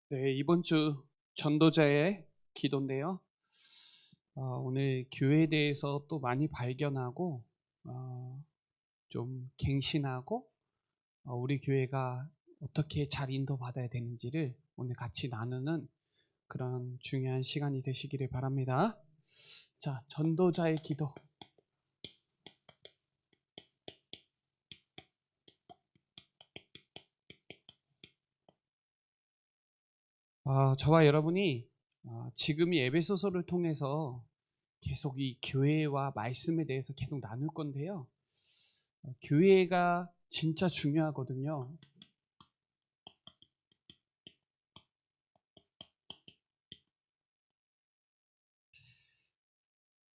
네, 이번 주 전도자의 기도인데요. 오늘 교회에 대해서 또 많이 발견하고 좀 갱신하고 우리 교회가 어떻게 잘 인도받아야 되는지를 오늘 같이 나누는 그런 중요한 시간이 되시기를 바랍니다. 자, 전도자의 기도. 저와 여러분이 지금 이 에베소서를 통해서 계속 이 교회와 말씀에 대해서 계속 나눌 건데요. 교회가 진짜 중요하거든요.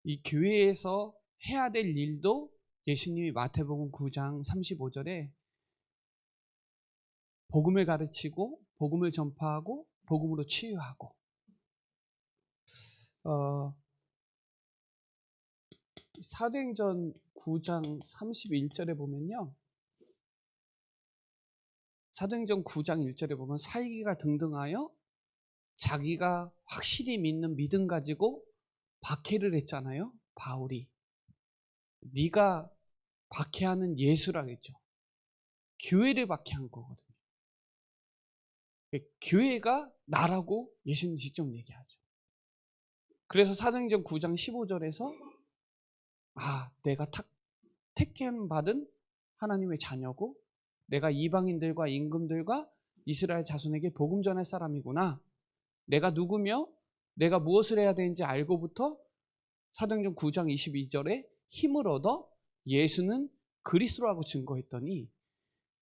이 교회에서 해야 될 일도 예수님이 마태복음 9장 35절에 복음을 가르치고 복음을 전파하고 복음으로 치유하고 사도행전 9장 31절에 보면요. 사도행전 9장 1절에 보면 살기가 등등하여 자기가 확실히 믿는 믿음 가지고 박해를 했잖아요. 바울이. 네가 박해하는 예수라겠죠. 교회를 박해한 거거든요. 교회가 나라고 예수님 직접 얘기하죠. 그래서 사도행전 9장 15절에서 내가 택함 받은 하나님의 자녀고 내가 이방인들과 임금들과 이스라엘 자손에게 복음 전할 사람이구나. 내가 누구며 내가 무엇을 해야 되는지 알고부터 사도행전 9장 22절에 힘을 얻어 예수는 그리스도라고 증거했더니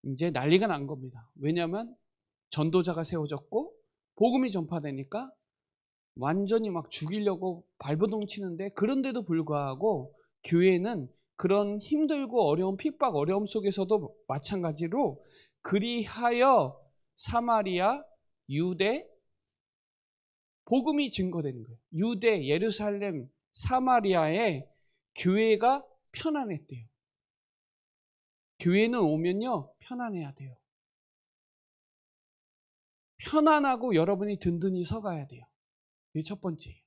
이제 난리가 난 겁니다. 왜냐하면 전도자가 세워졌고 복음이 전파되니까 완전히 막 죽이려고 발버둥 치는데, 그런데도 불구하고 교회는 그런 힘들고 어려운 핍박 어려움 속에서도 마찬가지로 그리하여 사마리아, 유대 복음이 증거되는 거예요. 유대, 예루살렘, 사마리아에 교회가 편안했대요. 교회는 오면요 편안해야 돼요. 편안하고 여러분이 든든히 서가야 돼요. 이게 첫 번째예요.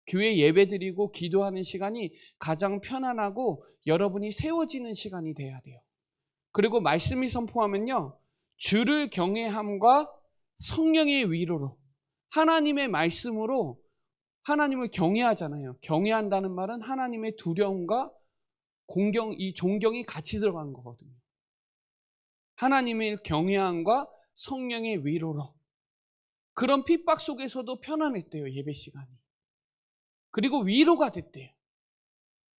교회 예배드리고 기도하는 시간이 가장 편안하고 여러분이 세워지는 시간이 돼야 돼요. 그리고 말씀이 선포하면요, 주를 경외함과 성령의 위로로, 하나님의 말씀으로 하나님을 경외하잖아요. 경외한다는 말은 하나님의 두려움과 공경, 이 존경이 같이 들어간 거거든요. 하나님의 경외함과 성령의 위로로. 그런 핍박 속에서도 편안했대요, 예배 시간이. 그리고 위로가 됐대요.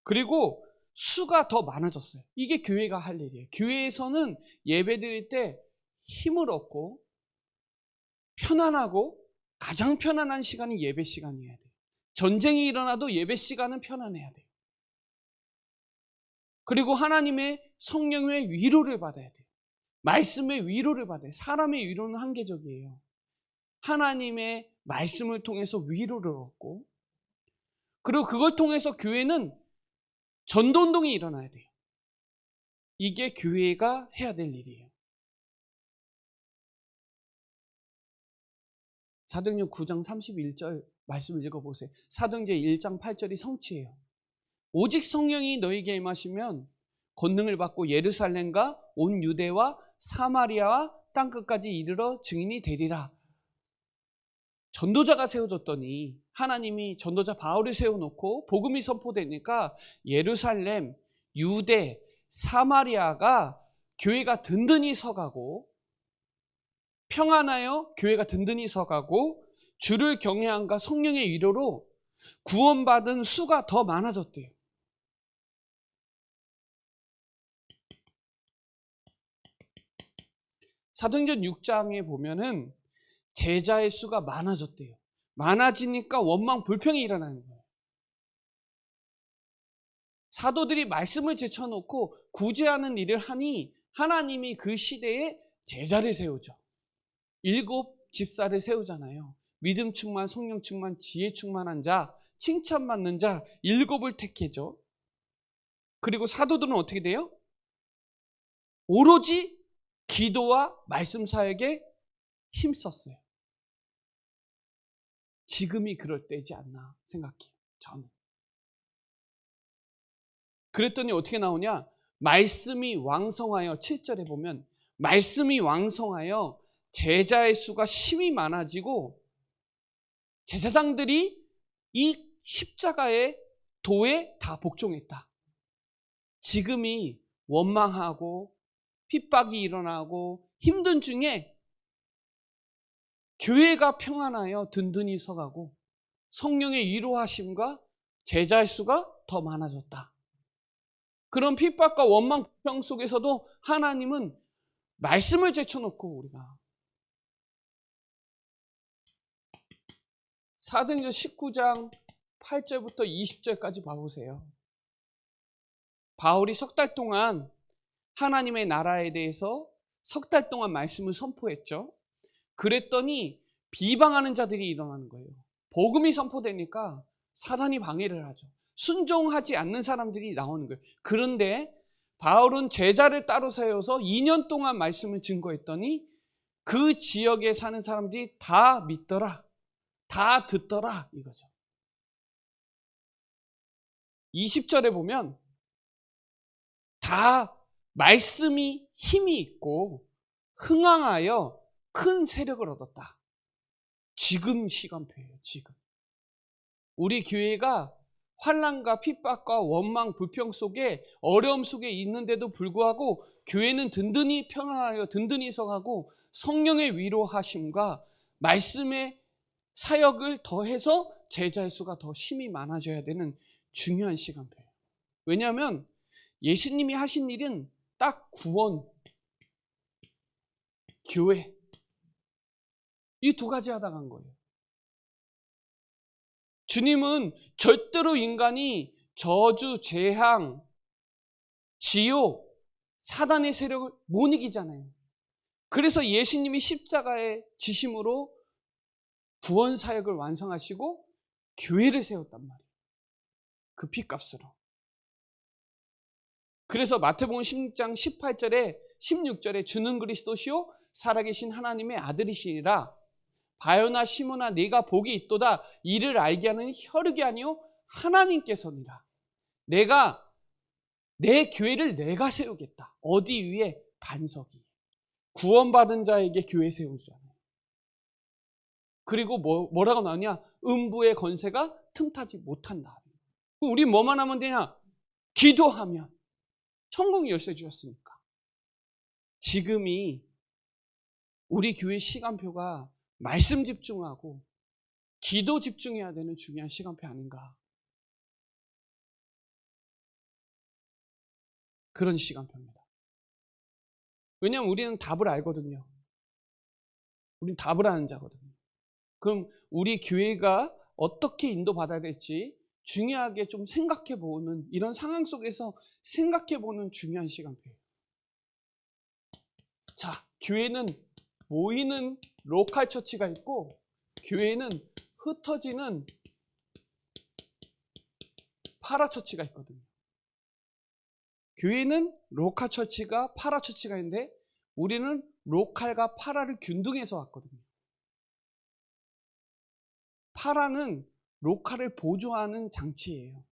그리고 수가 더 많아졌어요. 이게 교회가 할 일이에요. 교회에서는 예배 드릴 때 힘을 얻고 편안하고 가장 편안한 시간이 예배 시간이어야 돼요. 전쟁이 일어나도 예배 시간은 편안해야 돼요. 그리고 하나님의 성령의 위로를 받아야 돼요. 말씀의 위로를 받아요. 사람의 위로는 한계적이에요. 하나님의 말씀을 통해서 위로를 얻고, 그리고 그걸 통해서 교회는 전도운동이 일어나야 돼요. 이게 교회가 해야 될 일이에요. 사도행전 9장 31절 말씀을 읽어보세요. 사도행전 1장 8절이 성취예요. 오직 성령이 너희에게 임하시면 권능을 받고 예루살렘과 온 유대와 사마리아와 땅끝까지 이르러 증인이 되리라. 전도자가 세워졌더니, 하나님이 전도자 바울을 세워놓고 복음이 선포되니까 예루살렘, 유대, 사마리아가 교회가 든든히 서가고, 평안하여 교회가 든든히 서가고, 주를 경외함과 성령의 위로로 구원받은 수가 더 많아졌대요. 사도행전 6장에 보면은 제자의 수가 많아졌대요. 많아지니까 원망 불평이 일어나는 거예요. 사도들이 말씀을 제쳐놓고 구제하는 일을 하니 하나님이 그 시대에 제자를 세우죠. 7 집사를 세우잖아요. 믿음 충만, 성령 충만, 지혜 충만한 자, 칭찬받는 자 7을 택해죠. 그리고 사도들은 어떻게 돼요? 오로지 기도와 말씀 사역에 힘썼어요. 지금이 그럴 때지 않나 생각해요. 저는. 그랬더니 어떻게 나오냐? 말씀이 왕성하여 7절에 보면 말씀이 왕성하여 제자의 수가 심히 많아지고 제사장들이 이 십자가의 도에 다 복종했다. 지금이 원망하고 핍박이 일어나고 힘든 중에 교회가 평안하여 든든히 서가고 성령의 위로하심과 제자의 수가 더 많아졌다. 그런 핍박과 원망 불평 속에서도 하나님은 말씀을 제쳐놓고 우리가 사도행전 19장 8절부터 20절까지 봐보세요. 바울이 석 달 동안 하나님의 나라에 대해서 석 달 동안 말씀을 선포했죠. 그랬더니 비방하는 자들이 일어나는 거예요. 복음이 선포되니까 사단이 방해를 하죠. 순종하지 않는 사람들이 나오는 거예요. 그런데 바울은 제자를 따로 세워서 2년 동안 말씀을 증거했더니 그 지역에 사는 사람들이 다 믿더라, 다 듣더라 이거죠. 20절에 보면 다 말씀이 힘이 있고 흥황하여 큰 세력을 얻었다. 지금 시간표예요. 지금 우리 교회가 환난과 핍박과 원망 불평 속에 어려움 속에 있는데도 불구하고 교회는 든든히 평안하여 든든히 서가고 성령의 위로하심과 말씀의 사역을 더해서 제자의 수가 더 심히 많아져야 되는 중요한 시간표예요. 왜냐하면 예수님이 하신 일은 딱 구원, 교회 이 두 가지 하다 간 거예요. 주님은 절대로 인간이 저주, 재앙, 지옥, 사단의 세력을 못 이기잖아요. 그래서 예수님이 십자가의 지심으로 구원 사역을 완성하시고 교회를 세웠단 말이에요. 그 피값으로. 그래서 마태복음 16장 18절에 16절에 주는 그리스도시요 살아계신 하나님의 아들이시니라. 바요나 시몬아 네가 복이 있도다. 이를 알게 하는 혈육이 아니요 하나님께서니라. 내가 내 교회를 내가 세우겠다. 어디 위에? 반석 위에. 구원받은 자에게 교회 세우잖아요. 그리고 뭐라고 나오냐? 음부의 권세가 틈타지 못한다. 우리 뭐만 하면 되냐? 기도하면. 천국 열쇠 주셨으니까. 지금이 우리 교회 시간표가 말씀 집중하고 기도 집중해야 되는 중요한 시간표 아닌가. 그런 시간표입니다. 왜냐하면 우리는 답을 알거든요. 우리는 답을 아는 자거든요. 그럼 우리 교회가 어떻게 인도받아야 될지 중요하게 좀 생각해보는, 이런 상황 속에서 생각해보는 중요한 시간표예요. 자, 교회는 모이는 로컬 처치가 있고 교회는 흩어지는 파라 처치가 있거든요. 교회는 로컬 처치가 파라 처치가 있는데 우리는 로컬과 파라를 균등해서 왔거든요. 파라는 로컬을 보조하는 장치예요.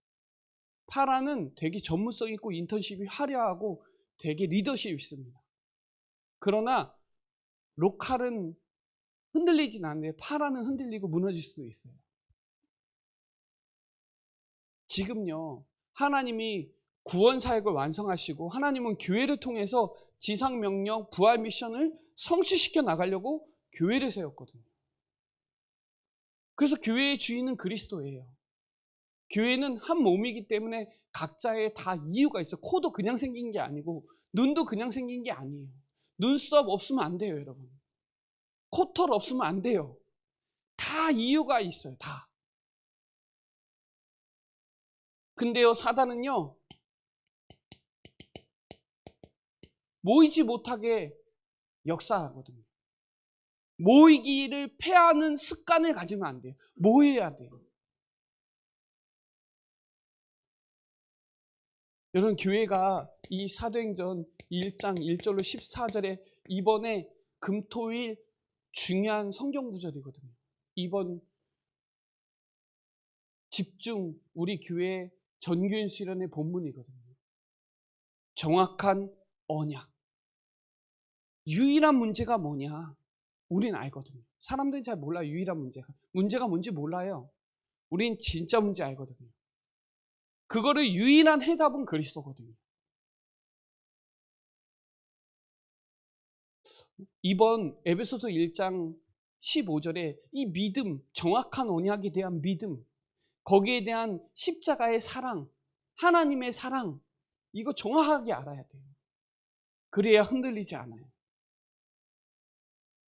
파라는 되게 전문성 있고 인턴십이 화려하고 되게 리더십이 있습니다. 그러나 로컬은 흔들리진 않는데 파라는 흔들리고 무너질 수도 있어요. 지금요, 하나님이 구원 사역을 완성하시고 하나님은 교회를 통해서 지상 명령, 부활 미션을 성취시켜 나가려고 교회를 세웠거든요. 그래서 교회의 주인은 그리스도예요. 교회는 한 몸이기 때문에 각자의 다 이유가 있어요. 코도 그냥 생긴 게 아니고 눈도 그냥 생긴 게 아니에요. 눈썹 없으면 안 돼요, 여러분. 코털 없으면 안 돼요. 다 이유가 있어요, 다. 근데요, 사단은요, 모이지 못하게 역사하거든요. 모이기를 패하는 습관을 가지면 안 돼요. 모여야 돼요. 여러분, 교회가 이 사도행전 1장 1절로 14절에 이번에 금토일 중요한 성경 구절이거든요. 이번 집중 우리 교회 전교인 수련의 본문이거든요. 정확한 언약. 유일한 문제가 뭐냐? 우린 알거든요. 사람들은 잘 몰라요. 유일한 문제가 뭔지 몰라요. 우린 진짜 문제 알거든요. 그거를 유일한 해답은 그리스도거든요. 이번 에베소서 1장 15절에 이 믿음, 정확한 언약에 대한 믿음, 거기에 대한 십자가의 사랑, 하나님의 사랑, 이거 정확하게 알아야 돼요. 그래야 흔들리지 않아요.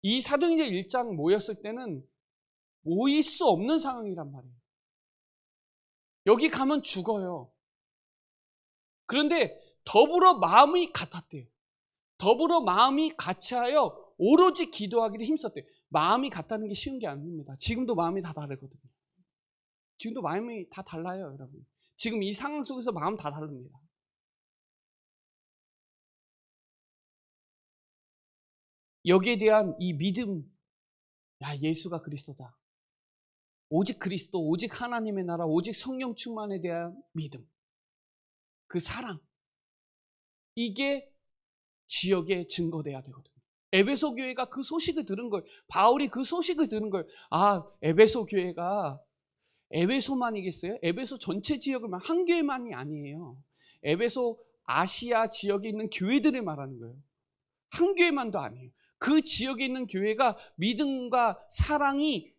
이 사도행전 1장 모였을 때는 모일 수 없는 상황이란 말이에요. 여기 가면 죽어요. 그런데 더불어 마음이 같았대요. 더불어 마음이 같이하여 오로지 기도하기를 힘썼대요. 마음이 같다는 게 쉬운 게 아닙니다. 지금도 마음이 다 다르거든요. 지금도 마음이 다 달라요, 여러분. 지금 이 상황 속에서 마음 다 다릅니다. 여기에 대한 이 믿음, 야, 예수가 그리스도다. 오직 그리스도, 오직 하나님의 나라, 오직 성령 충만에 대한 믿음. 그 사랑. 이게 지역에 증거돼야 되거든요. 에베소 교회가 그 소식을 들은 거예요. 바울이 그 소식을 들은 거예요. 아, 에베소 교회가 에베소만이겠어요? 에베소 전체 지역을 한 교회만이 아니에요. 에베소 아시아 지역에 있는 교회들을 말하는 거예요. 한 교회만도 아니에요. 그 지역에 있는 교회가 믿음과 사랑이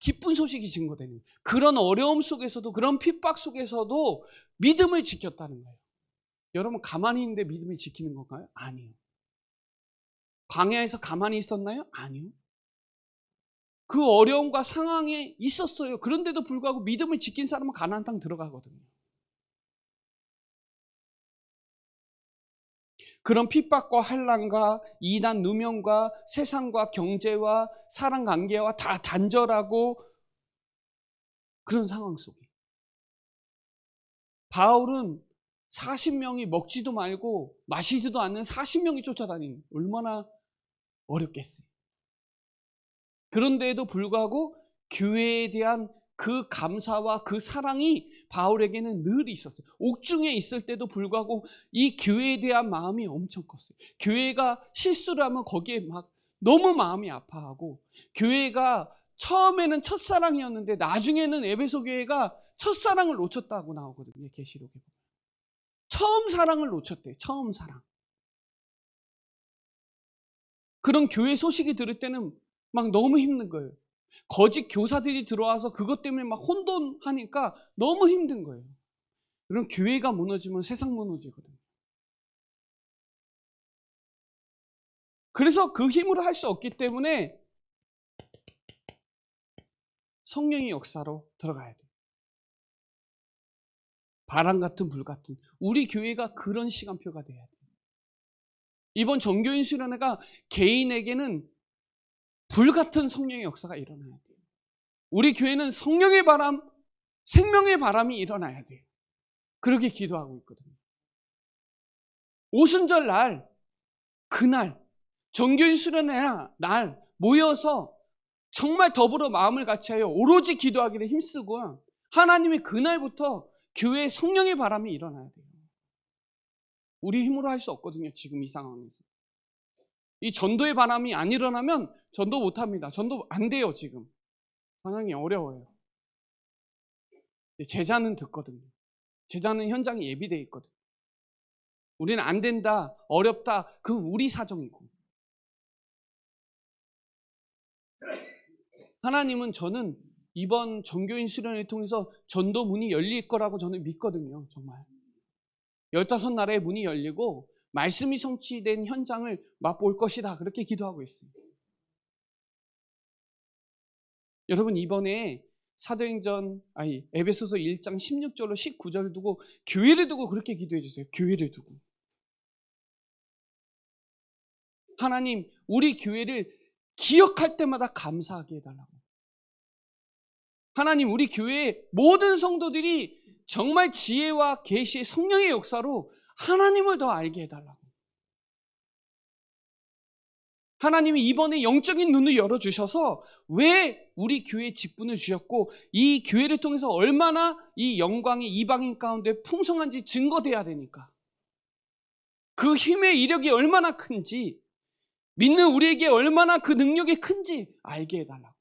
기쁜 소식이 증거되는, 그런 어려움 속에서도, 그런 핍박 속에서도 믿음을 지켰다는 거예요. 여러분, 가만히 있는데 믿음을 지키는 건가요? 아니에요. 광야에서 가만히 있었나요? 아니요. 그 어려움과 상황에 있었어요. 그런데도 불구하고 믿음을 지킨 사람은 가나안 땅 들어가거든요. 그런 핍박과 환난과 이단 누명과 세상과 경제와 사람 관계와 다 단절하고 그런 상황 속에 바울은 40명이 먹지도 말고 마시지도 않는 40명이 쫓아다니는, 얼마나 어렵겠어요. 그런데도 불구하고 교회에 대한 그 감사와 그 사랑이 바울에게는 늘 있었어요. 옥중에 있을 때도 불구하고 이 교회에 대한 마음이 엄청 컸어요. 교회가 실수를 하면 거기에 막 너무 마음이 아파하고, 교회가 처음에는 첫사랑이었는데 나중에는 에베소 교회가 첫사랑을 놓쳤다고 나오거든요. 계시록에 보면. 처음 사랑을 놓쳤대요. 처음 사랑. 그런 교회 소식이 들을 때는 막 너무 힘든 거예요. 거짓 교사들이 들어와서 그것 때문에 막 혼돈하니까 너무 힘든 거예요. 그럼 교회가 무너지면 세상 무너지거든요. 그래서 그 힘으로 할 수 없기 때문에 성령의 역사로 들어가야 돼요. 바람 같은 불 같은 우리 교회가 그런 시간표가 돼야 돼요. 이번 정교인 수련회가 개인에게는 불 같은 성령의 역사가 일어나야 돼요. 우리 교회는 성령의 바람, 생명의 바람이 일어나야 돼요. 그렇게 기도하고 있거든요. 오순절 날, 그날 정교인 수련회 날 모여서 정말 더불어 마음을 같이하여 오로지 기도하기를 힘쓰고, 하나님이 그날부터 교회에 성령의 바람이 일어나야 돼요. 우리 힘으로 할 수 없거든요. 지금 이 상황에서. 이 전도의 바람이 안 일어나면 전도 못합니다. 전도 안 돼요. 지금 상황이 어려워요. 제자는 듣거든요. 제자는 현장에 예비되어 있거든요. 우리는 안 된다, 어렵다, 그건 우리 사정이고, 하나님은, 저는 이번 정교인 수련을 통해서 전도 문이 열릴 거라고 저는 믿거든요. 정말 15나라의 문이 열리고 말씀이 성취된 현장을 맛볼 것이다, 그렇게 기도하고 있어요. 여러분, 이번에 에베소서 1장 16절로 19절을 두고, 교회를 두고 그렇게 기도해 주세요. 교회를 두고. 하나님, 우리 교회를 기억할 때마다 감사하게 해달라고. 하나님, 우리 교회의 모든 성도들이 정말 지혜와 계시의 성령의 역사로 하나님을 더 알게 해달라고. 하나님이 이번에 영적인 눈을 열어주셔서 왜 우리 교회에 직분을 주셨고 이 교회를 통해서 얼마나 이 영광이 이방인 가운데 풍성한지 증거돼야 되니까. 그 힘의 이력이 얼마나 큰지, 믿는 우리에게 얼마나 그 능력이 큰지 알게 해달라고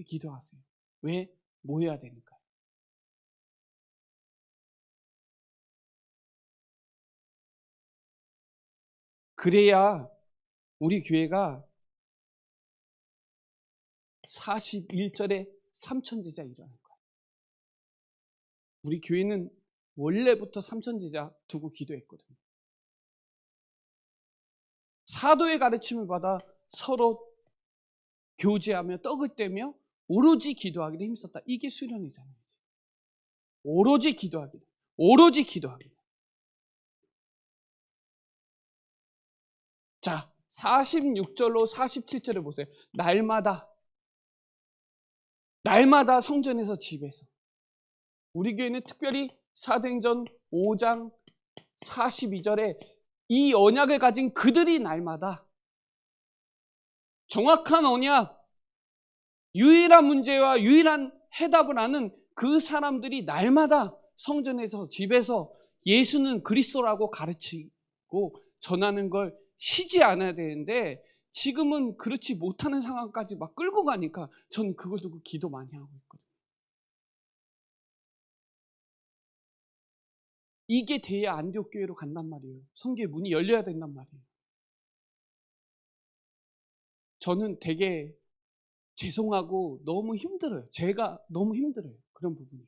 기도하세요. 왜? 모여야 되니까. 그래야 우리 교회가 41절에 3,000제자 일어날 거예요. 우리 교회는 원래부터 3,000제자 두고 기도했거든요. 사도의 가르침을 받아 서로 교제하며 떡을 떼며 오로지 기도하기를 힘썼다. 이게 수련이잖아요. 오로지 기도하기를. 오로지 기도하기를. 자, 46절로 47절을 보세요. 날마다 성전에서 집에서. 우리 교회는 특별히 사도행전 5장 42절에 이 언약을 가진 그들이 날마다 정확한 언약, 유일한 문제와 유일한 해답을 아는 그 사람들이 날마다 성전에서 집에서 예수는 그리스도라고 가르치고 전하는 걸 쉬지 않아야 되는데 지금은 그렇지 못하는 상황까지 막 끌고 가니까 저는 그걸 두고 기도 많이 하고 있거든요. 이게 돼야 안디옥 교회로 간단 말이에요. 성교의 문이 열려야 된단 말이에요. 저는 되게 죄송하고 너무 힘들어요. 제가 너무 힘들어요. 그런 부분이.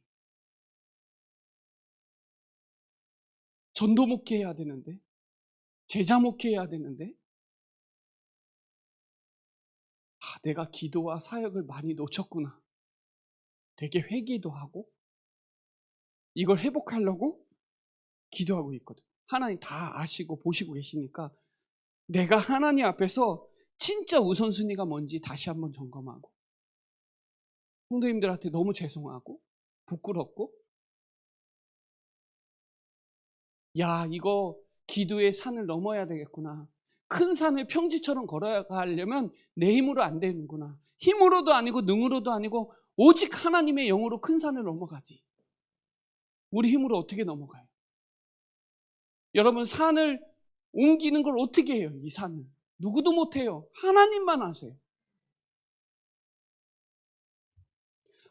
전도 목회해야 되는데, 제자 목회해야 되는데, 내가 기도와 사역을 많이 놓쳤구나. 되게 회개도 하고 이걸 회복하려고 기도하고 있거든. 하나님 다 아시고 보시고 계시니까 내가 하나님 앞에서 진짜 우선순위가 뭔지 다시 한번 점검하고 성도님들한테 너무 죄송하고 부끄럽고 야 이거 기도의 산을 넘어야 되겠구나. 큰 산을 평지처럼 걸어가려면 내 힘으로 안 되는구나. 힘으로도 아니고 능으로도 아니고 오직 하나님의 영으로 큰 산을 넘어가지. 우리 힘으로 어떻게 넘어가요? 여러분 산을 옮기는 걸 어떻게 해요? 이 산을. 누구도 못해요. 하나님만 하세요.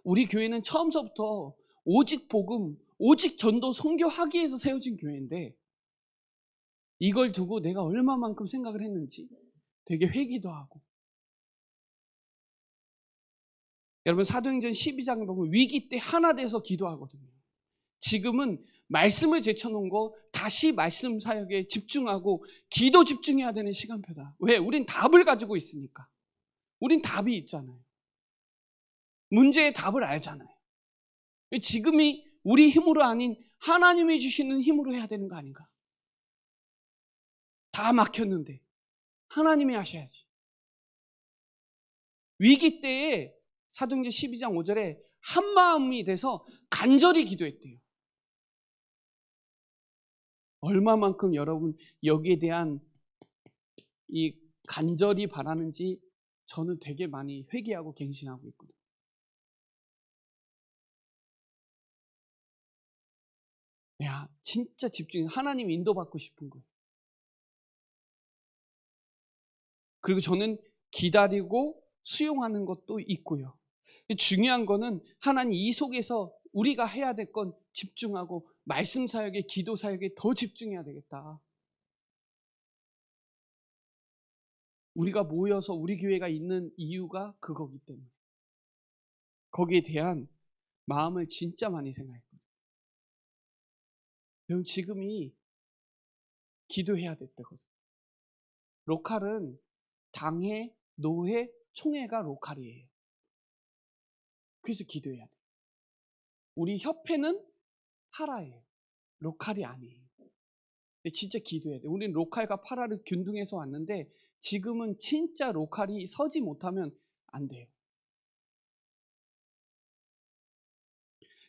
우리 교회는 처음서부터 오직 복음, 오직 전도, 선교하기 위해서 세워진 교회인데 이걸 두고 내가 얼마만큼 생각을 했는지 되게 회기도 하고. 여러분 사도행전 12장을 보면 위기 때 하나 돼서 기도하거든요. 지금은 말씀을 제쳐놓은 거 다시 말씀 사역에 집중하고 기도 집중해야 되는 시간표다. 왜? 우린 답을 가지고 있으니까. 우린 답이 있잖아요. 문제의 답을 알잖아요. 지금이 우리 힘으로 아닌 하나님이 주시는 힘으로 해야 되는 거 아닌가? 다 막혔는데 하나님이 하셔야지. 위기 때에 사도행전 12장 5절에 한마음이 돼서 간절히 기도했대요. 얼마만큼 여러분 여기에 대한 이 간절히 바라는지 저는 되게 많이 회개하고 갱신하고 있거든요. 야, 진짜 집중해. 하나님 인도받고 싶은 거예요. 그리고 저는 기다리고 수용하는 것도 있고요. 중요한 거는 하나님 이 속에서 우리가 해야 될 건 집중하고 말씀 사역에 기도 사역에 더 집중해야 되겠다. 우리가 모여서 우리 교회가 있는 이유가 그거기 때문에 거기에 대한 마음을 진짜 많이 생각했거든요. 여러분 지금이 기도해야 될 때거든요. 로컬은 당회, 노회, 총회가 로컬이에요. 그래서 기도해야 돼. 우리 협회는 파라예요. 로컬이 아니에요. 근데 진짜 기도해야 돼. 우리는 로컬과 파라를 균등해서 왔는데 지금은 진짜 로컬이 서지 못하면 안 돼요.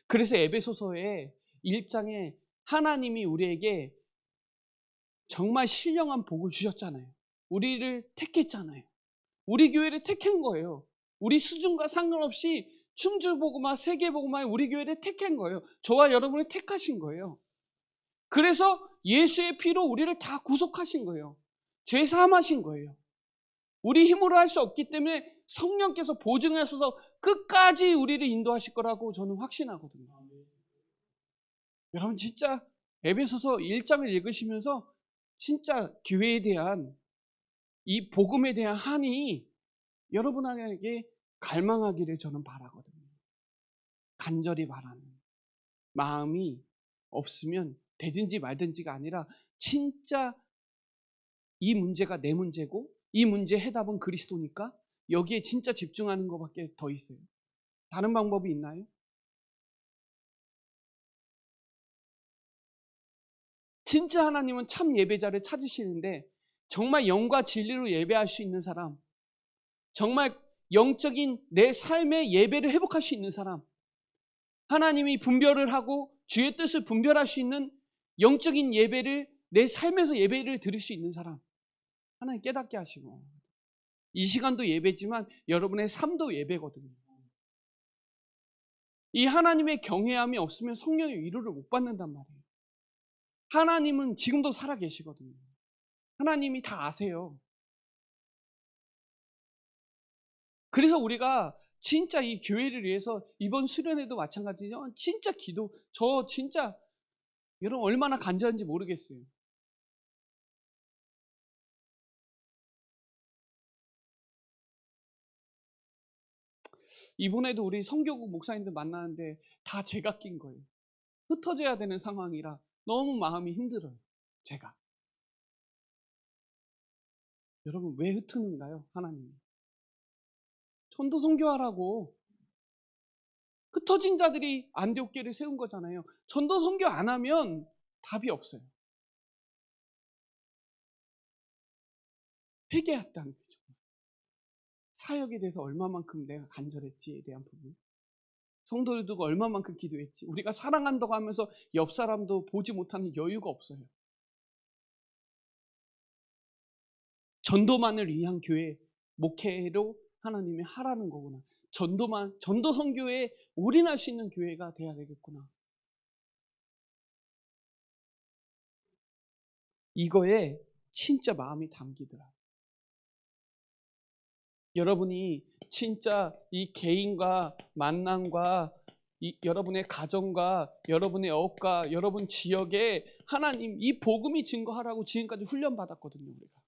그래서 에베소서의 1장에 하나님이 우리에게 정말 신령한 복을 주셨잖아요. 우리를 택했잖아요. 우리 교회를 택한 거예요. 우리 수준과 상관없이 충주복음화, 세계복음화에 우리 교회를 택한 거예요. 저와 여러분을 택하신 거예요. 그래서 예수의 피로 우리를 다 구속하신 거예요. 죄 사함하신 거예요. 우리 힘으로 할 수 없기 때문에 성령께서 보증하셔서 끝까지 우리를 인도하실 거라고 저는 확신하거든요. 여러분 진짜 에베소서 1장을 읽으시면서 진짜 교회에 대한 이 복음에 대한 한이 여러분에게 갈망하기를 저는 바라거든요. 간절히 바라는 마음이 없으면 되든지 말든지가 아니라 진짜 이 문제가 내 문제고 이 문제의 해답은 그리스도니까 여기에 진짜 집중하는 것밖에 더 있어요. 다른 방법이 있나요? 진짜 하나님은 참 예배자를 찾으시는데 정말 영과 진리로 예배할 수 있는 사람, 정말 영적인 내 삶의 예배를 회복할 수 있는 사람, 하나님이 분별을 하고 주의 뜻을 분별할 수 있는 영적인 예배를 내 삶에서 예배를 드릴 수 있는 사람, 하나님 깨닫게 하시고, 이 시간도 예배지만 여러분의 삶도 예배거든요. 이 하나님의 경외함이 없으면 성령의 위로를 못 받는단 말이에요. 하나님은 지금도 살아 계시거든요. 하나님이 다 아세요. 그래서 우리가 진짜 이 교회를 위해서 이번 수련회도 마찬가지죠. 진짜 저 진짜 여러분 얼마나 간절한지 모르겠어요. 이번에도 우리 성교국 목사님들 만나는데 다 제가 낀 거예요. 흩어져야 되는 상황이라 너무 마음이 힘들어요. 제가. 여러분 왜 흩트는가요? 하나님이. 전도 선교하라고. 흩어진 자들이 안디옥교회를 세운 거잖아요. 전도 선교 안 하면 답이 없어요. 회개했다는 거죠. 사역에 대해서 얼마만큼 내가 간절했지에 대한 부분. 성도를 두고 얼마만큼 기도했지. 우리가 사랑한다고 하면서 옆 사람도 보지 못하는 여유가 없어요. 전도만을 위한 교회, 목회로 하나님이 하라는 거구나. 전도 선교에 올인할 수 있는 교회가 돼야 되겠구나. 이거에 진짜 마음이 담기더라. 여러분이 진짜 이 개인과 만남과 여러분의 가정과 여러분의 업과 여러분 지역에 하나님 이 복음이 증거하라고 지금까지 훈련받았거든요. 우리가.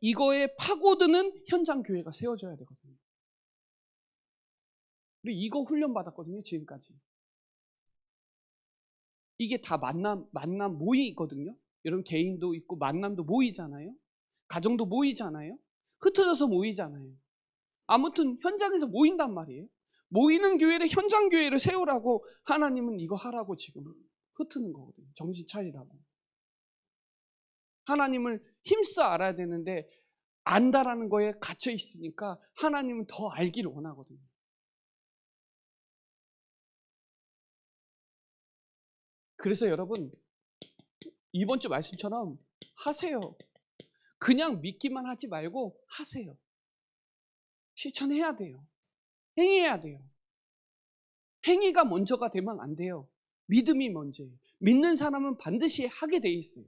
이거에 파고드는 현장 교회가 세워져야 되거든요. 우리 이거 훈련받았거든요. 지금까지. 이게 다 만남 모이거든요. 여러분 개인도 있고 만남도 모이잖아요. 가정도 모이잖아요. 흩어져서 모이잖아요. 아무튼 현장에서 모인단 말이에요. 모이는 교회를 현장 교회를 세우라고 하나님은 이거 하라고 지금 흩트는 거거든요. 정신 차리라고. 하나님을 힘써 알아야 되는데 안다라는 거에 갇혀 있으니까 하나님은 더 알기를 원하거든요. 그래서 여러분 이번 주 말씀처럼 하세요. 그냥 믿기만 하지 말고 하세요. 실천해야 돼요. 행해야 돼요. 행위가 먼저가 되면 안 돼요. 믿음이 먼저예요. 믿는 사람은 반드시 하게 돼 있어요.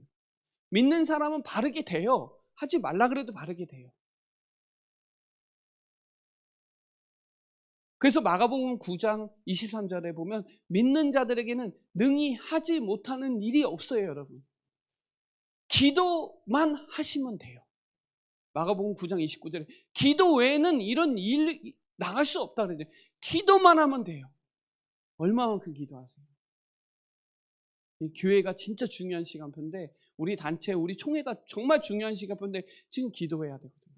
믿는 사람은 바르게 돼요. 하지 말라 그래도 바르게 돼요. 그래서 마가복음 9장 23절에 보면 믿는 자들에게는 능히 하지 못하는 일이 없어요, 여러분. 기도만 하시면 돼요. 마가복음 9장 29절에 기도 외에는 이런 일 나갈 수 없다 그러죠. 기도만 하면 돼요. 얼마만큼 기도하세요? 이 교회가 진짜 중요한 시간표인데 우리 단체, 우리 총회가 정말 중요한 시간표인데 지금 기도해야 되거든요.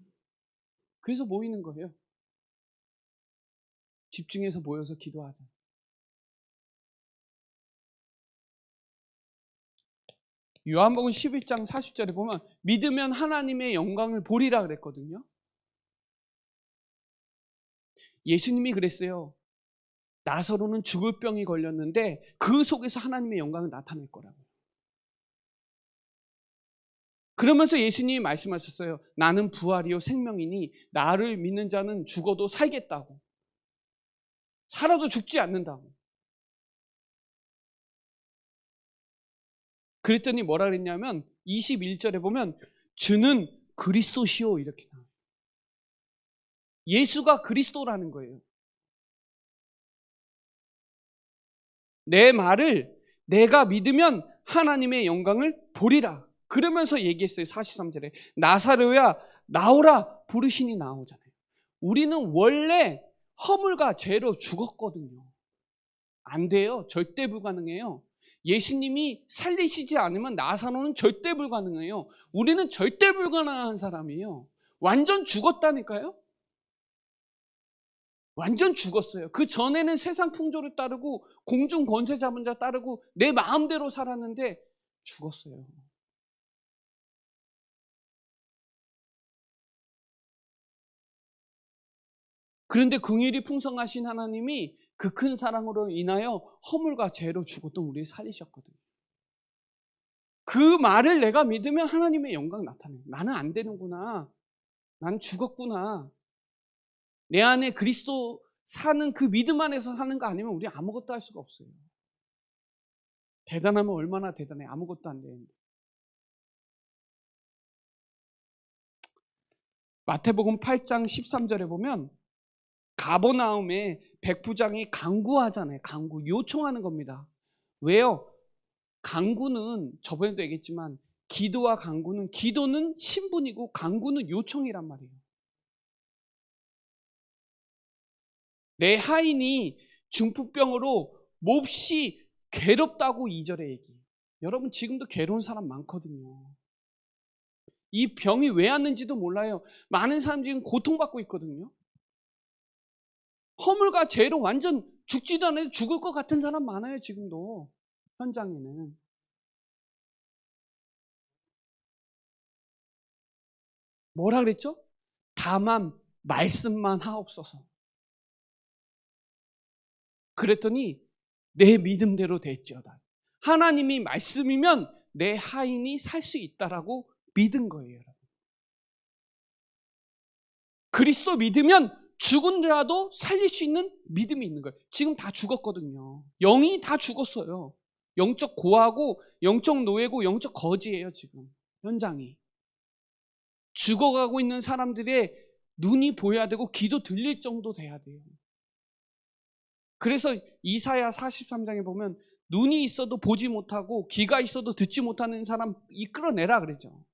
그래서 모이는 거예요. 집중해서 모여서 기도하자. 요한복음 11장 40절에 보면 믿으면 하나님의 영광을 보리라 그랬거든요. 예수님이 그랬어요. 나사로는 죽을 병이 걸렸는데 그 속에서 하나님의 영광을 나타낼 거라고요. 그러면서 예수님이 말씀하셨어요. 나는 부활이요 생명이니 나를 믿는 자는 죽어도 살겠다고. 살아도 죽지 않는다고. 그랬더니 뭐라 그랬냐면 21절에 보면 주는 그리스도시오 이렇게 나와요. 예수가 그리스도라는 거예요. 내 말을 내가 믿으면 하나님의 영광을 보리라. 그러면서 얘기했어요. 43절에 나사로야 나오라 부르시니 나오잖아요. 우리는 원래 허물과 죄로 죽었거든요. 안 돼요. 절대 불가능해요. 예수님이 살리시지 않으면 나사로는 절대 불가능해요. 우리는 절대 불가능한 사람이에요. 완전 죽었다니까요. 완전 죽었어요. 그 전에는 세상 풍조를 따르고 공중 권세 잡은 자 따르고 내 마음대로 살았는데 죽었어요. 그런데 긍휼이 풍성하신 하나님이 그 큰 사랑으로 인하여 허물과 죄로 죽었던 우리를 살리셨거든요. 그 말을 내가 믿으면 하나님의 영광 나타나요. 나는 안 되는구나. 나는 죽었구나. 내 안에 그리스도 사는 그 믿음 안에서 사는 거 아니면 우리 아무것도 할 수가 없어요. 대단하면 얼마나 대단해. 아무것도 안 되는데. 마태복음 8장 13절에 보면 가버나움에 백부장이 간구하잖아요. 간구, 요청하는 겁니다. 왜요? 간구는 저번에도 얘기했지만 기도와 간구는 기도는 신분이고 간구는 요청이란 말이에요. 내 하인이 중풍병으로 몹시 괴롭다고 2절에 얘기해요. 여러분 지금도 괴로운 사람 많거든요. 이 병이 왜 왔는지도 몰라요. 많은 사람들이 지금 고통받고 있거든요. 허물과 죄로 완전 죽지도 않아도 죽을 것 같은 사람 많아요. 지금도 현장에는. 뭐라 그랬죠? 다만 말씀만 하옵소서. 그랬더니 내 믿음대로 됐지어다. 하나님이 말씀이면 내 하인이 살 수 있다라고 믿은 거예요. 여러분. 그리스도 믿으면 죽은 자도 살릴 수 있는 믿음이 있는 거예요. 지금 다 죽었거든요. 영이 다 죽었어요. 영적 고아고 영적 노예고 영적 거지예요. 지금 현장이. 죽어가고 있는 사람들의 눈이 보여야 되고 귀도 들릴 정도 돼야 돼요. 그래서 이사야 43장에 보면 눈이 있어도 보지 못하고 귀가 있어도 듣지 못하는 사람 이끌어내라 그러죠.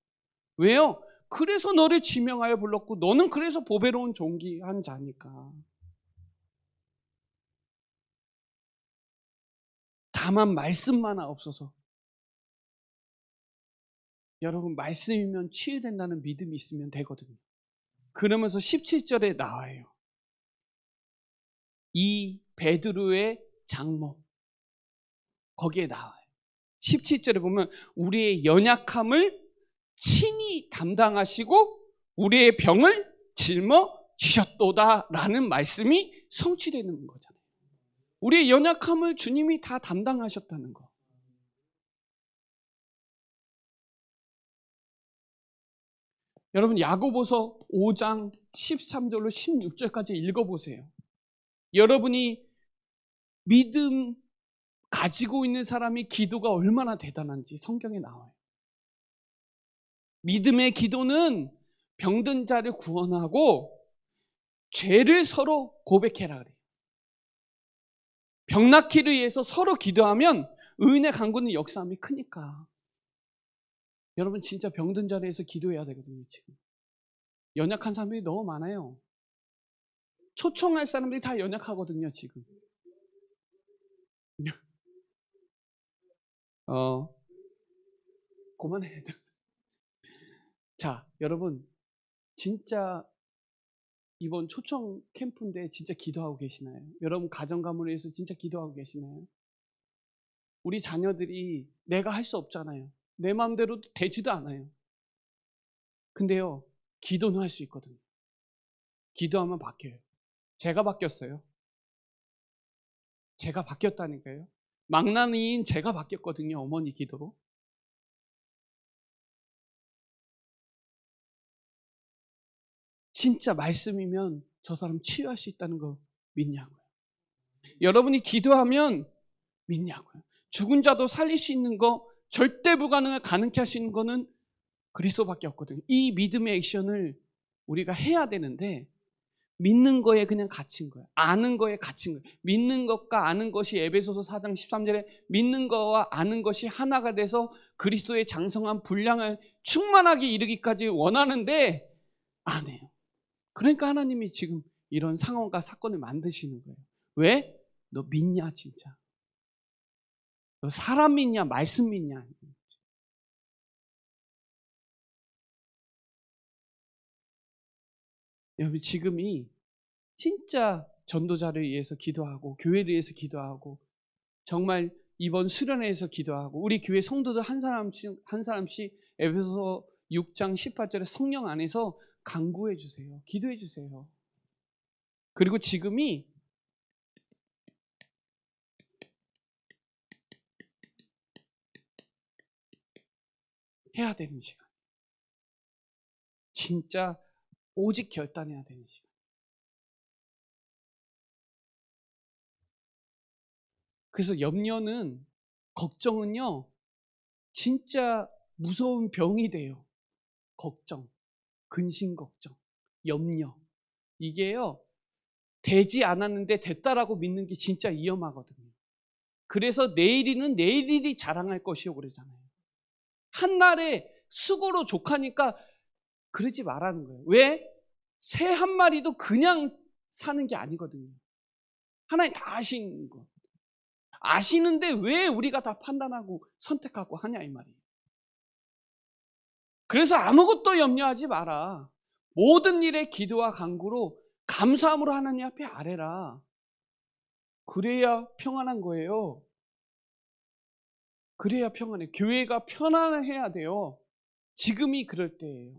왜요? 그래서 너를 지명하여 불렀고 너는 그래서 보배로운 존귀한 자니까. 다만 말씀만 하옵소서. 여러분 말씀이면 치유된다는 믿음이 있으면 되거든요. 그러면서 17절에 나와요. 이 베드로의 장모 거기에 나와요. 17절에 보면 우리의 연약함을 친히 담당하시고 우리의 병을 짊어지셨도다 라는 말씀이 성취되는 거잖아요. 우리의 연약함을 주님이 다 담당하셨다는 거. 여러분 야고보서 5장 13절로 16절까지 읽어보세요. 여러분이 믿음 가지고 있는 사람이 기도가 얼마나 대단한지 성경에 나와요. 믿음의 기도는 병든 자를 구원하고 죄를 서로 고백해라 그래요. 병 낫기를 위해서 서로 기도하면 의인의 간구는 역사함이 크니까. 여러분 진짜 병든 자리에서 기도해야 되거든요. 지금 연약한 사람들이 너무 많아요. 초청할 사람들이 다 연약하거든요. 지금 그만해. 자, 여러분 진짜 이번 초청 캠프인데 진짜 기도하고 계시나요? 여러분 가정 가문을 위해서 진짜 기도하고 계시나요? 우리 자녀들이 내가 할 수 없잖아요. 내 마음대로 되지도 않아요. 근데요, 기도는 할 수 있거든요. 기도하면 바뀌어요. 제가 바뀌었어요. 제가 바뀌었다니까요. 망나니인 제가 바뀌었거든요. 어머니 기도로. 진짜 말씀이면 저 사람 치유할 수 있다는 거 믿냐고요. 여러분이 기도하면 믿냐고요. 죽은 자도 살릴 수 있는 거, 절대 불가능을 가능케 할 수 있는 거는 그리스도밖에 없거든요. 이 믿음의 액션을 우리가 해야 되는데 믿는 거에 그냥 갇힌 거예요. 아는 거에 갇힌 거예요. 믿는 것과 아는 것이 에베소서 4장 13절에 믿는 거와 아는 것이 하나가 돼서 그리스도의 장성한 분량을 충만하게 이르기까지 원하는데 안 해요. 그러니까 하나님이 지금 이런 상황과 사건을 만드시는 거예요. 왜? 너 믿냐 진짜? 너 사람 믿냐? 말씀 믿냐? 여러분 지금이 진짜 전도자를 위해서 기도하고 교회를 위해서 기도하고 정말 이번 수련회에서 기도하고 우리 교회 성도들 한 사람씩 에베소서 6장 18절에 성령 안에서 간구해 주세요. 기도해 주세요. 그리고 지금이 해야 되는 시간. 진짜 오직 결단해야 되는 시간. 그래서 염려는, 걱정은요, 진짜 무서운 병이 돼요. 걱정, 근심 걱정, 염려. 이게요, 되지 않았는데 됐다라고 믿는 게 진짜 위험하거든요. 그래서 내일이는 내일이 자랑할 것이요 그러잖아요. 한날에 수고로 족하니까 그러지 말라는 거예요. 왜? 새 한 마리도 그냥 사는 게 아니거든요. 하나님 다 아시는 거. 아시는데 왜 우리가 다 판단하고 선택하고 하냐 이 말이에요. 그래서 아무것도 염려하지 마라. 모든 일에 기도와 간구로 감사함으로 하나님 앞에 아뢰라. 그래야 평안한 거예요. 그래야 평안해. 교회가 편안해야 돼요. 지금이 그럴 때예요.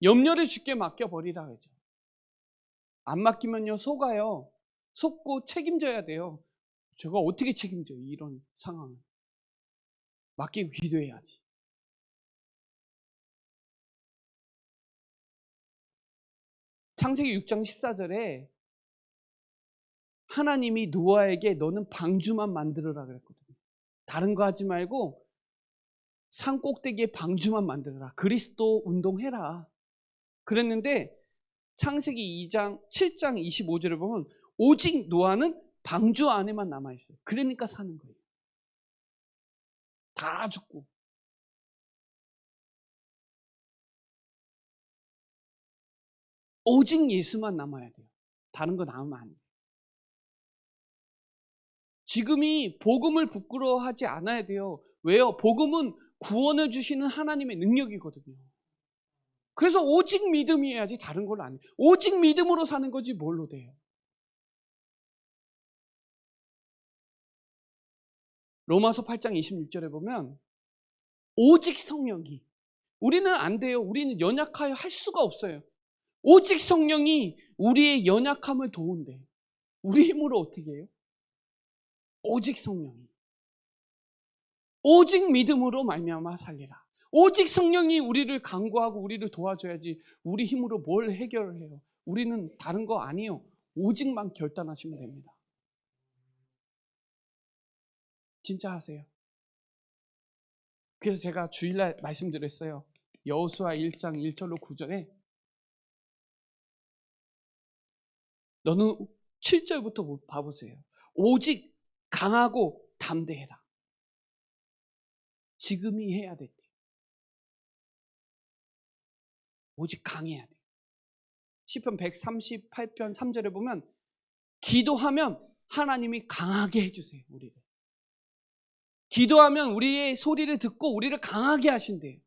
염려를 주께 맡겨버리라 그러죠. 안 맡기면요 속아요. 속고 책임져야 돼요. 제가 어떻게 책임져요 이런 상황을. 맡기고 기도해야지. 창세기 6장 14절에 하나님이 노아에게 너는 방주만 만들어라 그랬거든요. 다른 거 하지 말고 산 꼭대기에 방주만 만들어라. 그리스도 운동해라. 그랬는데 창세기 7장 25절을 보면 오직 노아는 방주 안에만 남아있어요. 그러니까 사는 거예요. 다 죽고. 오직 예수만 남아야 돼요. 다른 거 남으면 안 돼요. 지금이 복음을 부끄러워하지 않아야 돼요. 왜요? 복음은 구원을 주시는 하나님의 능력이거든요. 그래서 오직 믿음이어야지 다른 걸 안 해요. 오직 믿음으로 사는 거지 뭘로 돼요. 로마서 8장 26절에 보면 오직 성령이, 우리는 안 돼요. 우리는 연약하여 할 수가 없어요. 오직 성령이 우리의 연약함을 도운대요. 우리 힘으로 어떻게 해요? 오직 성령이. 오직 믿음으로 말미암아 살리라. 오직 성령이 우리를 간구하고 우리를 도와줘야지 우리 힘으로 뭘 해결을 해요. 우리는 다른 거 아니에요. 오직만 결단하시면 됩니다. 진짜 하세요. 그래서 제가 주일날 말씀드렸어요. 여호수아 1장 1절로 9절에 너는 7절부터 봐보세요. 오직 강하고 담대해라. 지금이 해야 돼. 오직 강해야 돼. 시편 138편 3절에 보면 기도하면 하나님이 강하게 해주세요. 우리를. 기도하면 우리의 소리를 듣고 우리를 강하게 하신대요.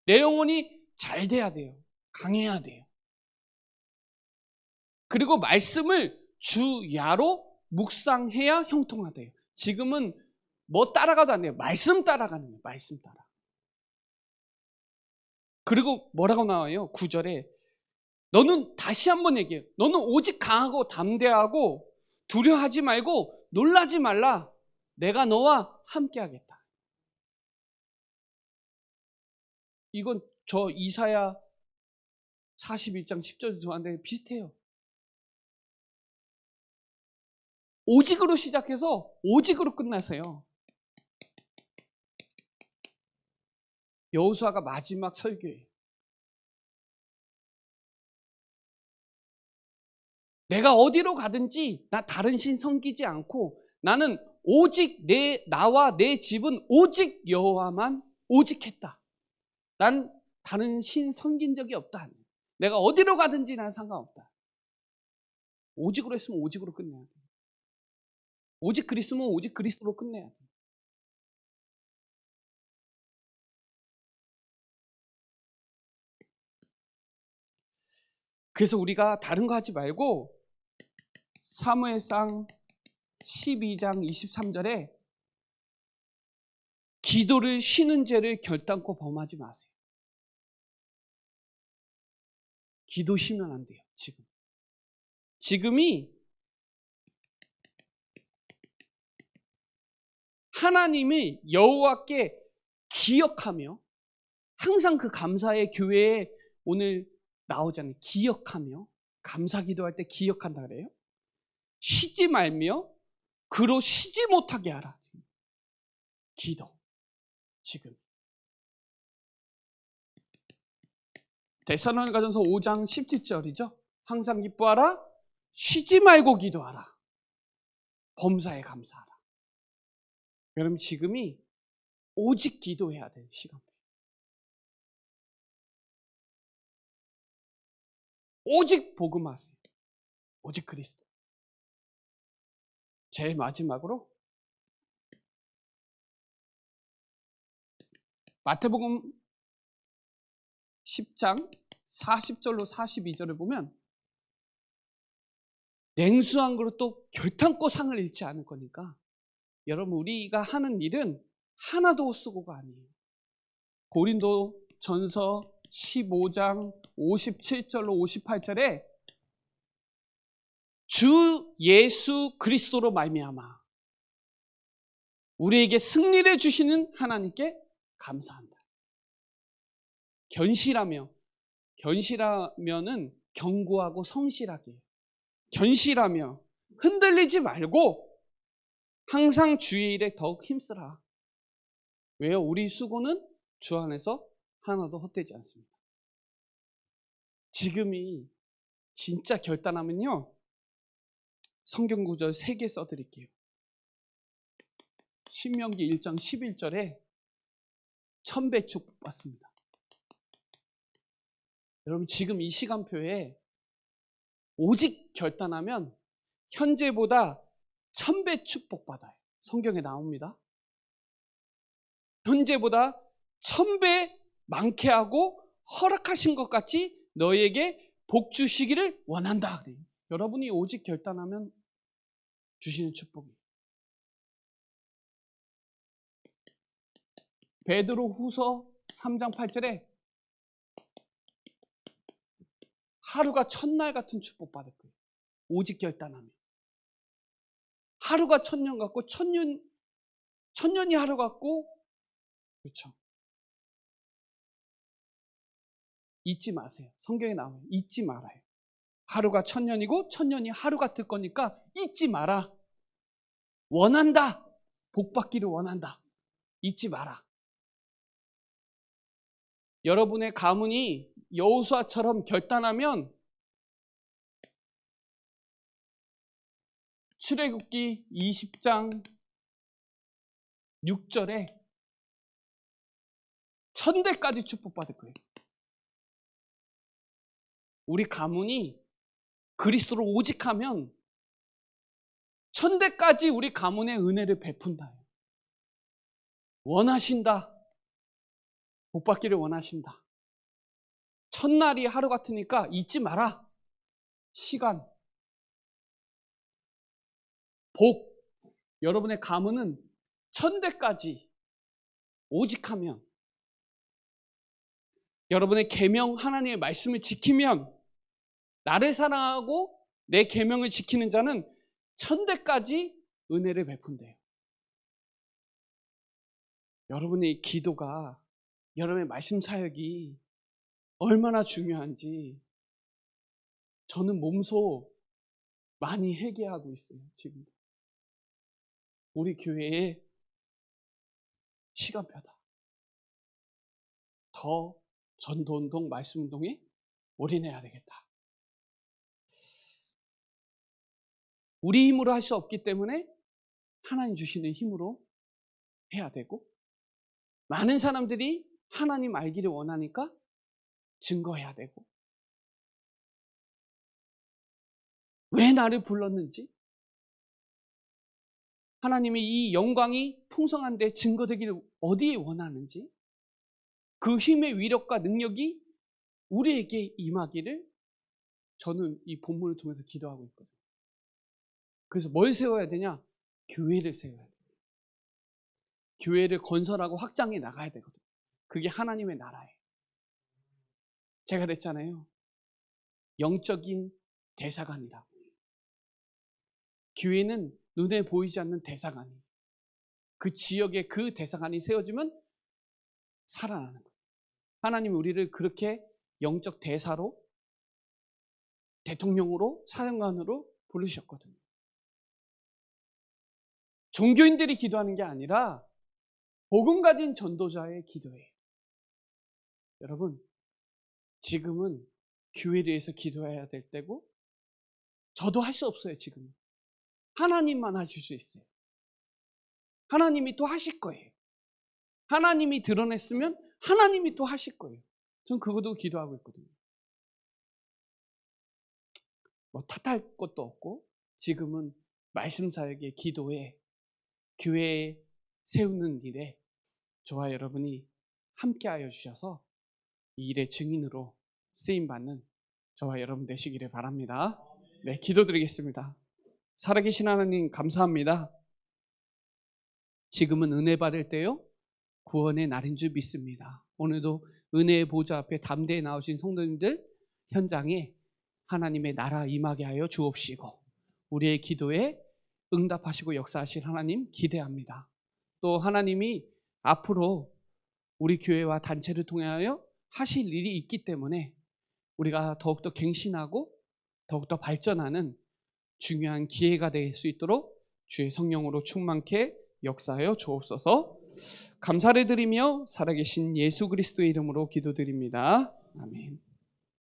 내 영혼이 잘 돼야 돼요. 강해야 돼요. 그리고 말씀을 주야로 묵상해야 형통하대요. 지금은 뭐 따라가도 안 돼요. 말씀 따라가는 거예요. 말씀 따라. 그리고 뭐라고 나와요? 9절에 너는 다시 한번 얘기해요. 너는 오직 강하고 담대하고 두려워하지 말고 놀라지 말라. 내가 너와 함께 하겠다. 이건 저 이사야 41장 10절 저한테 비슷해요. 오직으로 시작해서 오직으로 끝나세요. 여호수아가 마지막 설교예요. 내가 어디로 가든지 나 다른 신 섬기지 않고 나는 오직 나와 내 집은 오직 여호와만 오직했다. 난 다른 신 섬긴 적이 없다. 내가 어디로 가든지 난 상관없다. 오직으로 했으면 오직으로 끝내야 돼. 오직 그리스도면 오직 그리스도로 끝내야 돼. 그래서 우리가 다른 거 하지 말고 사무엘상 12장 23절에 기도를 쉬는 죄를 결단코 범하지 마세요. 기도 쉬면 안 돼요. 지금이 하나님을 여호와께 기억하며 항상 그 감사의 교회에 오늘 나오잖아요. 기억하며 감사 기도할 때 기억한다 그래요. 쉬지 말며 그로 쉬지 못하게 하라. 기도. 지금 데살로니가전서 5장 17절이죠. 항상 기뻐하라. 쉬지 말고 기도하라. 범사에 감사하라. 여러분 지금이 오직 기도해야 될 시간. 오직 복음하세요. 오직 그리스도. 제일 마지막으로 마태복음 10장 40절로 42절을 보면 냉수한 그릇도 결탄코 상을 잃지 않을 거니까 여러분 우리가 하는 일은 하나도 쓰고가 아니에요. 고린도 전서 15장 57절로 58절에 주 예수 그리스도로 말미암아 우리에게 승리를 주시는 하나님께 감사한다. 견실하면은 견고하고 성실하게 견실하며 흔들리지 말고 항상 주의 일에 더욱 힘쓰라. 왜요? 우리 수고는 주 안에서 하나도 헛되지 않습니다. 지금이 진짜 결단하면요. 성경 구절 3개 써드릴게요. 신명기 1장 11절에 천배 축복 받습니다. 여러분 지금 이 시간표에 오직 결단하면 현재보다 1000배 축복 받아요. 성경에 나옵니다. 현재보다 1000배 많게 하고 허락하신 것 같이 너에게 복 주시기를 원한다. 여러분이 오직 결단하면 주시는 축복이에요. 베드로 후서 3장 8절에 하루가 천날 같은 축복 받을 거예요. 오직 결단하면. 하루가 천년 같고 천년이 하루 같고 그렇죠. 잊지 마세요. 성경에 나오면 잊지 말아요. 하루가 천년이고 천년이 하루 같을 거니까 잊지 마라. 원한다. 복 받기를 원한다. 잊지 마라. 여러분의 가문이 여호수아처럼 결단하면 출애굽기 20장 6절에 1000대까지 축복받을 거예요. 우리 가문이 그리스도로 오직하면 1000대까지 우리 가문의 은혜를 베푼다. 원하신다. 복 받기를 원하신다. 첫날이 하루 같으니까 잊지 마라. 시간. 복. 여러분의 가문은 1000대까지 오직하면 여러분의 계명 하나님의 말씀을 지키면 나를 사랑하고 내 계명을 지키는 자는 1000대까지 은혜를 베푼대요. 여러분의 기도가 여러분의 말씀 사역이 얼마나 중요한지 저는 몸소 많이 회개하고 있어요. 지금 우리 교회의 시간표다. 더 전도운동, 말씀운동에 올인해야 되겠다. 우리 힘으로 할 수 없기 때문에 하나님 주시는 힘으로 해야 되고, 많은 사람들이 하나님 알기를 원하니까 증거해야 되고, 왜 나를 불렀는지, 하나님이 이 영광이 풍성한데 증거되기를 어디에 원하는지, 그 힘의 위력과 능력이 우리에게 임하기를 저는 이 본문을 통해서 기도하고 있거든요. 그래서 뭘 세워야 되냐? 교회를 세워야 돼요. 교회를 건설하고 확장해 나가야 되거든요. 그게 하나님의 나라예요. 제가 그랬잖아요. 영적인 대사관이라고. 교회는 눈에 보이지 않는 대사관이, 그 지역에 그 대사관이 세워지면 살아나는 거예요. 하나님이 우리를 그렇게 영적 대사로, 대통령으로, 사령관으로 부르셨거든요. 종교인들이 기도하는 게 아니라 복음 가진 전도자의 기도예요. 여러분, 지금은 교회를 위해서 기도해야 될 때고, 저도 할 수 없어요. 지금 하나님만 하실 수 있어요. 하나님이 또 하실 거예요. 하나님이 드러냈으면 하나님이 또 하실 거예요. 전 그것도 기도하고 있거든요. 뭐 탓할 것도 없고, 지금은 말씀 사역의 기도에, 교회에 세우는 일에 저와 여러분이 함께하여 주셔서 이 일의 증인으로 쓰임받는 저와 여러분 되시기를 바랍니다. 네, 기도드리겠습니다. 살아계신 하나님 감사합니다. 지금은 은혜 받을 때요, 구원의 날인 줄 믿습니다. 오늘도 은혜의 보좌 앞에 담대히 나오신 성도님들 현장에 하나님의 나라 임하게 하여 주옵시고, 우리의 기도에 응답하시고 역사하실 하나님 기대합니다. 또 하나님이 앞으로 우리 교회와 단체를 통하여 하실 일이 있기 때문에 우리가 더욱더 갱신하고 더욱더 발전하는 중요한 기회가 될 수 있도록 주의 성령으로 충만케 역사하여 주옵소서. 감사를 드리며 살아계신 예수 그리스도의 이름으로 기도드립니다. 아멘.